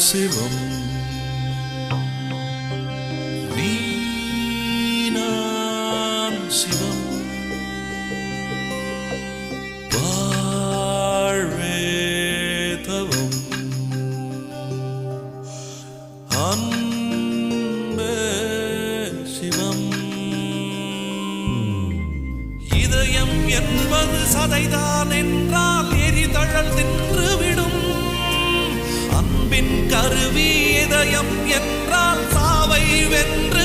சிவம் நீனான் சிவம் வாழ்வே தவம் அன்பே சிவம் இதயம் என்பது சதைதான் என்றால் எரிதழல் தின்றுவிடும் அன்பின் கருவி இதயம் என்றால் சாவை வென்று